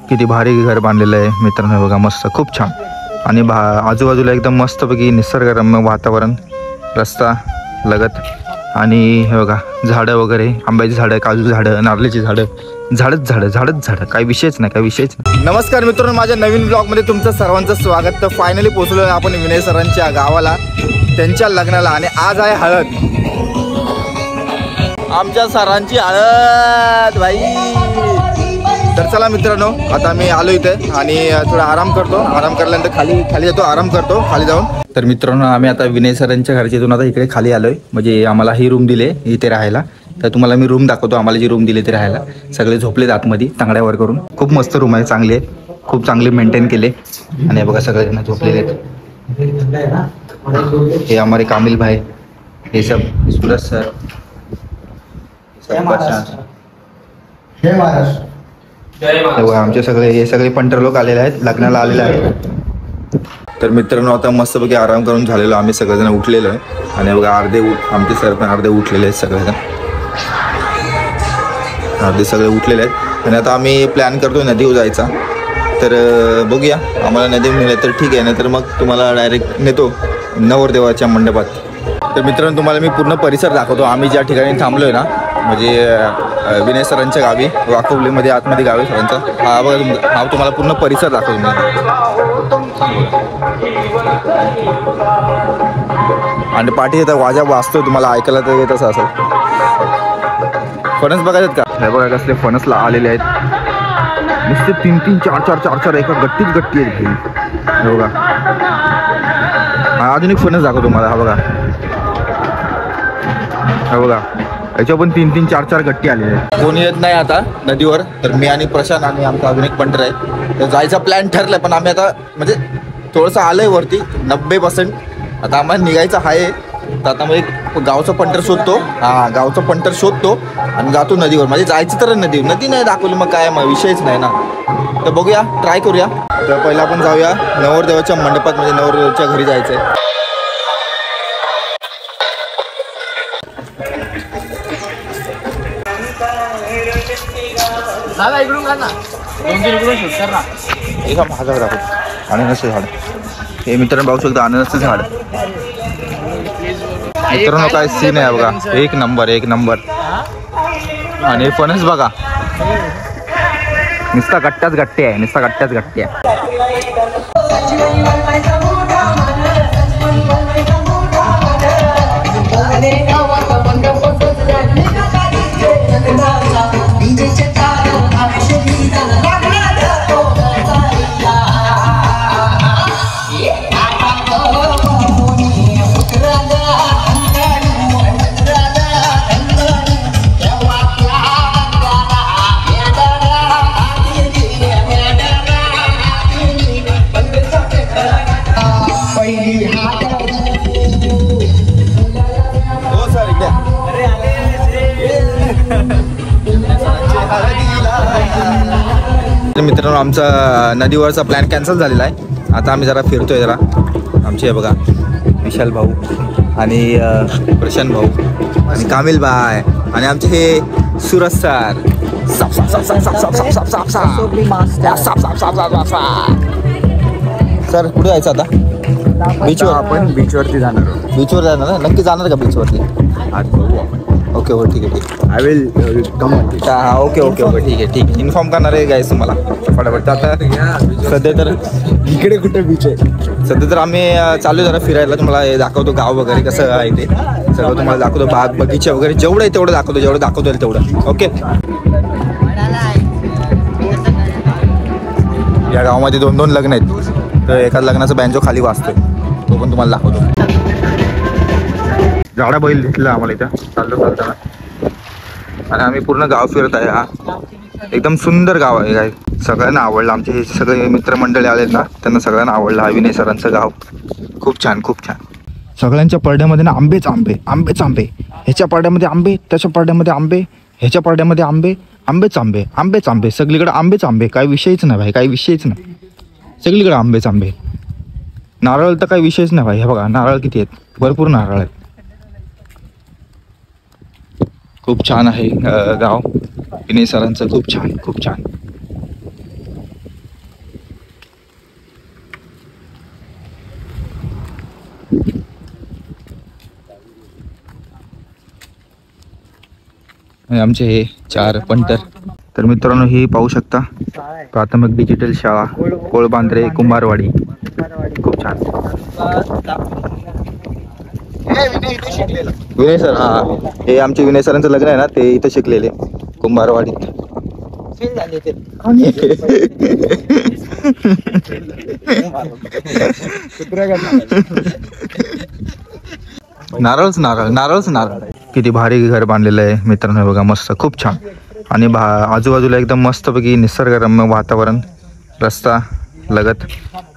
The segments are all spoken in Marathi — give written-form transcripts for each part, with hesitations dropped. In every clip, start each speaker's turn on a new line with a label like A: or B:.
A: किती भारी घर बांधलेलं आहे मित्रांनो, बघा मस्त खूप छान. आणि आजूबाजूला एकदम मस्तपैकी निसर्गरम्य वातावरण, रस्ता लगत आणि हे बघा झाडं वगैरे, आंब्याची झाडं, काजू झाडं, नारळीची झाडं, झाडच झाडं, काही विषयच नाही. नमस्कार मित्रांनो, माझ्या नवीन ब्लॉगमध्ये तुमचं सर्वांचं स्वागत. तर फायनली पोहोचलो आहे आपण विनय सरांच्या गावाला, त्यांच्या लग्नाला. आणि आज आहे हळद, आमच्या सरांची हळद भाई. तर चला मित्रांनो, आता मी आलो इथे आणि थोडा आराम करतो. आराम केल्यानंतर खाली जातो, आराम करतो खाली जाऊन. तर मित्रांनो, आम्ही आता विनय सरांच्या घरच्या इथून आता इकडे खाली आलोय. म्हणजे आम्हाला ही रूम दिले इथे राहायला. तर तुम्हाला मी रूम दाखवतो, आम्हाला जी रूम दिली ते राहायला. सगळे झोपलेत आतमध्ये तांगड्यावर करून. खूप मस्त रूम आहे, चांगली आहे, खूप चांगले मेंटेन केले. आणि बघा सगळेजण झोपलेले आहेत. हे हमारे कामिल भाई, हे सब सूरज सर, आमचे सगळे हे सगळे पंटर लोक आलेले आहेत, लग्नाला आलेले आहेत. तर मित्रांनो, आता मस्तपैकी आराम करून झालेलो आम्ही सगळेजण उठलेलो आहे. आणि बघा आमचे सर पण अर्धे उठलेले आहेत, सगळेजण अर्धे सगळे उठलेले आहेत. आणि आता आम्ही प्लॅन करतोय नदीवर जायचा. तर बघूया, आम्हाला नदीवर नेलं तर ठीक आहे, नाहीतर मग तुम्हाला डायरेक्ट नेतो नवरदेवाच्या मंडपात. तर मित्रांनो, तुम्हाला मी पूर्ण परिसर दाखवतो. आम्ही ज्या ठिकाणी थांबलोय ना, म्हणजे विनय सरांच्या गावी, वाकोवलीमध्ये आतमध्ये गावी सरांचा. हा बघा, हा तुम्हाला पूर्ण परिसर दाखवतो मी. आणि पाठी येतात वाजा वाजतो, तुम्हाला ऐकायला तर येत असं असेल. फणस बघायचं का? हे बघा कसले फणसला आलेले आहेत, नुसते 3-3, 4-4 एका गट्टी आहेत. हे बघा, हा अजून एक फणस दाखवतो तुम्हाला. हा बघा, हा बघा, याच्या पण 3-3, 4-4 गट्टी आलेले आहेत. कोणी येत नाही आता नदीवर. तर मी आणि प्रशांत आणि आमचा अजून एक पंटर आहे. तर जायचा प्लॅन ठरलाय, पण आम्ही आता म्हणजे थोडंसं आलंय वरती 90%. आता आम्हाला निघायचं आहे. तर आता मग एक गावचं पंटर शोधतो. हा, गावचं पंटर शोधतो आणि जातो नदीवर. म्हणजे जायचं तर नदी नाही दाखवली मग काय, मग विषयच नाही ना. तर बघूया, ट्राय करूया. तर पहिला आपण जाऊया नवरदेवाच्या मंडपात, म्हणजे नवरदेवाच्या घरी जायचंय. माझा दाखवतो अननसचं झाड. हे मित्रांनो बघू शकतो, अननसचं झाड. मित्रांनो काय सीन आहे बघा, एक नंबर. आणि फणस बघा, नुसता गट्ट्याच गट्टी आहे. मित्रांनो, आमचा नदीवरचा प्लॅन कॅन्सल झालेला आहे. आता आम्ही जरा फिरतोय जरा. आमचे बघा विशाल भाऊ आणि प्रशांत भाऊ आणि कामिल बाय आणि आमचे हे सूरज सर. सर कुठे जायचं आता? बीचवर. आपण बीचवरती जाणार. बीचवर जाणार ना? नक्की जाणार का बीचवरती? आज बघू आपण. ओके हो, ठीक आहे. I will come. हां, ओके, ठीक आहे. इन्फॉर्म करणार आहे गाईस तुम्हाला फटाफट. आता सध्या तर इकडे कुठे बीच आहे? सध्या तर आम्ही चालू जरा फिरायला. तुम्हाला हे दाखवतो गाव वगैरे कसं आहे ते सगळं तुम्हाला दाखवतो. बाग बगीचे वगैरे जेवढं आहे तेवढं दाखवतो, जेवढं दाखवतो येईल तेवढं. ओके. या गावामध्ये 2-2 लग्न आहेत. तर एका लग्नाचा बँजो खाली वाजतोय, तो पण तुम्हाला दाखवतो. झाडा बैल दिसला आम्हाला इथं चालताना. आणि आम्ही पूर्ण गाव फिरत आहे. हा एकदम सुंदर गाव आहे. काय सगळ्यांना आवडलं. आमचे हे सगळे मित्रमंडळी आलेत ना, त्यांना सगळ्यांना आवडलं हा विनय सरांचं गाव. खूप छान. सगळ्यांच्या परड्यामध्ये ना आंबेच आंबे. ह्याच्या परड्यामध्ये आंबे, त्याच्या परड्यामध्ये आंबे, ह्याच्या परड्यामध्ये आंबेच आंबे. सगळीकडे आंबेच आंबे. काही विषयच नाही भाई, काही विषयच नाही. सगळीकडे आंबे. नारळ तर काही विषयच नाही भाई. हे बघा नारळ किती आहेत, भरपूर नारळ आहेत. खूप छान आहे गाव विनय सरांचं. खूप छान. आणि आमचे हे 4 पंटर. तर मित्रांनो ही पाहू शकता प्राथमिक डिजिटल शाळा कोळबांद्रे कुंभारवाडी. खूप छान. विनय सर, हा हे आमचे विनय सरांचं लग्न आहे ना, ते इथं शिकलेले कुंभारवाडीत. नारळच नारळ, नारळच नारळ. किती भारी घर बांधलेलं आहे मित्रांनो, बघा मस्त, खूप छान. आणि आजूबाजूला एकदम मस्तपैकी निसर्गरम्य वातावरण, रस्ता लगत.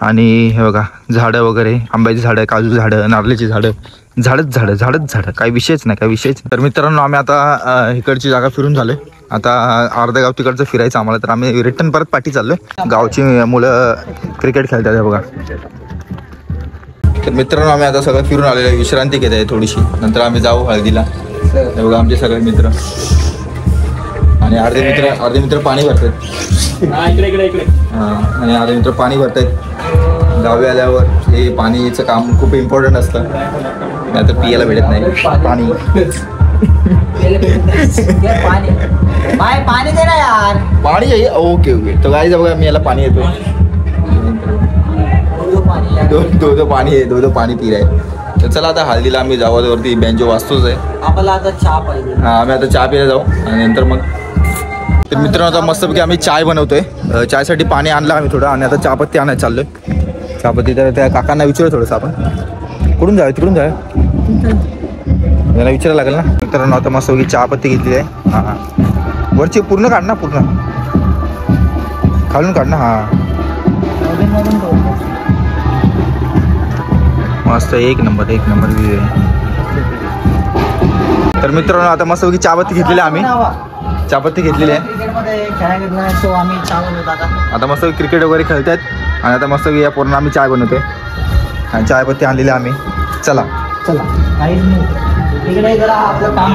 A: आणि हे बघा झाडं वगैरे, आंब्याची झाडं, काजू झाडं, नारळाची झाडं, झाडच झाडं, काही विषयच नाही, काही विषयच. तर मित्रांनो आम्ही आता इकडची जागा फिरून झालोय. आता अर्धा गाव तिकडचं फिरायचं आम्हाला, तर आम्ही रिटर्न परत पाठी चाललोय. गावची मुलं क्रिकेट खेळतात बघा. तर मित्रांनो आम्ही आता सगळं फिरून आलेलो आहे, विश्रांती घेत आहे थोडीशी, नंतर आम्ही जाऊ हळदीला. हे बघा आमचे सगळे मित्र, आणि अर्धे मित्र पाणी भरतात. आणि अर्धे मित्र पाणी भरतात. गावी आल्यावर हे पाणीचं काम खूप इम्पॉर्टंट असतं, नाही तर पियाला भेटत नाही पाणी.
B: पाणी दे ना यार.
A: पाणी आहे. Okay okay. तर गाईज बघा मी याला पाणी येतो. दो पाणी आहे, दो पाणी पी आहे. तर चला आता हळदीला आम्ही जाऊ. वरती बँजो वाजतोच आहे.
B: आपल्याला आता चहा पाहिजे.
A: हा आम्ही आता चहा प्यायला जाऊ आणि नंतर मग. तर मित्रांनो आता मस्तपैकी आम्ही चाय बनवतोय. चायसाठी पाणी आणलं आम्ही थोडं, आणि आता चहापत्ती आणायला चाललोय. चहापत्ती तर त्या काकांना विचारू थोडंसं आपण, कुठून जाऊया, तिकडून जाऊया, त्यांना विचारायला लागेल ना. मित्रांनो आता मस्तपैकी चहापत्ती घेतली आहे. हां वरची पूर्ण काढ ना, पूर्ण खालून काढ ना. हां मस्त, एक नंबर व्ह्यू आहे. तर मित्रांनो आता मस्तपैकी चहापत्ती घेतलेली आहे आम्ही, चहापत्ती घेतलेली आहे. आता मस्त क्रिकेट वगैरे खेळतात, आणि आता मस्त या पूर्ण आम्ही चाय बनवतोय आणि चायपत्ती आणलेली आम्ही. चला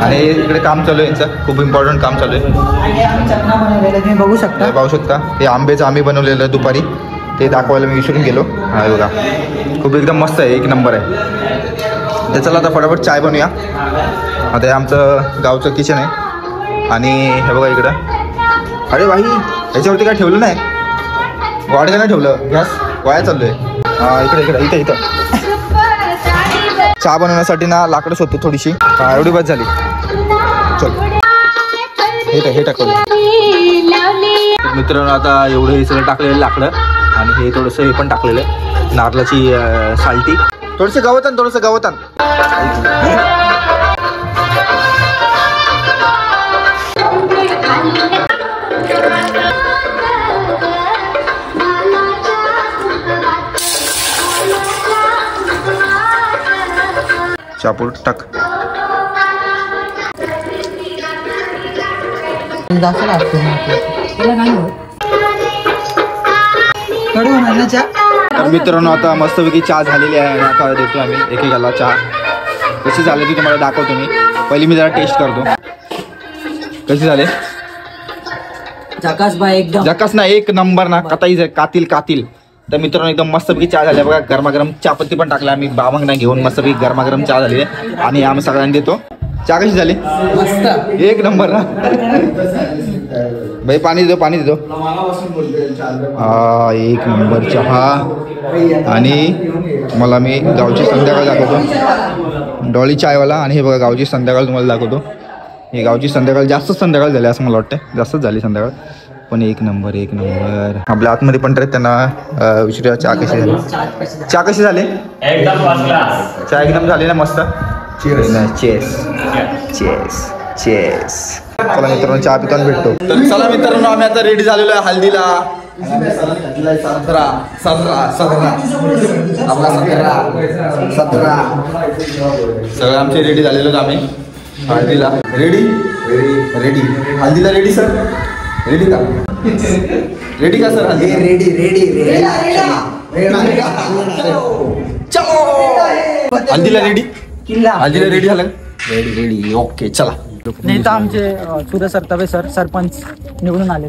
A: आणि इकडे काम चालू आहे यांचं, खूप इम्पॉर्टंट काम चालू आहे.
B: बघू शकता,
A: पाहू शकता हे आंब्याचं आम्ही बनवलेलं दुपारी, ते दाखवायला मी विसरून गेलो. हा बघा खूप एकदम मस्त आहे, एक नंबर आहे. तर चला आता फटाफट चाय बनवूया. आता हे आमचं गावचं किचन आहे, आणि हे बघा इकडं. अरे भाई याच्यावरती काय ठेवलं नाही, वाढ नाही ठेवलं, गॅस वाया चालू आहे. इकडे इथं चहा बनवण्यासाठी ना लाकडं शोधतो थोडीशी. एवढी बस झाली. चल हे टाकलं. मित्रांनो आता एवढं हे सगळं टाकलेलं लाकडं, आणि हे थोडंसं हे पण टाकलेलं आहे नारळाची साल्टी, थोडंसं गवतान. चापूर टाक. मित्रांनो आता मस्तपैकी चहा झालेली आहे, आणि आता देतो आम्ही एकेकाला चहा. कशी झाली ती तुम्हाला दाखवतो मी. पहिली मी जरा टेस्ट करतो कशी झाले.
B: जकास बाय एकदम
A: जकास ना, एक नंबर ना, कातील. तर मित्रांनो एकदम मस्तपैकी चहा झाली बघा. गरमागरम चहापत्ती पण टाकला आम्ही बाबांना घेऊन, मस्तपैकी गरमागरम चहा झाली आहे, आणि आम्ही सगळ्यांना देतो. चहा कशी झाली?
B: मस्त,
A: एक नंबर ना. भाई पाणी देतो. हा एक नंबर चहा. आणि मला मी गावची संध्याकाळ दाखवतो, डॉली चायवाला. आणि हे बघा गावची संध्याकाळ तुम्हाला दाखवतो. हे गावची संध्याकाळ जास्तच संध्याकाळ झाली असं मला वाटतं, जास्तच झाली संध्याकाळ, पण एक नंबर. आपल्या आतमध्ये पण त्यांना विचारूया चहा कशी झाली. चहा कशी झाली? चहा एकदम झाली ना, मस्त. चेस. चला मित्रांनो चहा पिताना भेटतो. तर चला मित्रांनो आम्ही आता रेडी झालेलो आहे हल्दीला. सगळं आमचे रेडी झालेलो आम्ही हल्दीला. रेडी हल्दीला रेडी सर. रेडी का सर?
B: रेडी
A: हल्दीला रेडी झालं. रेडी ओके चला.
B: नाही तर आमचे सुरेश सरतावे सर सरपंच निवडून आले.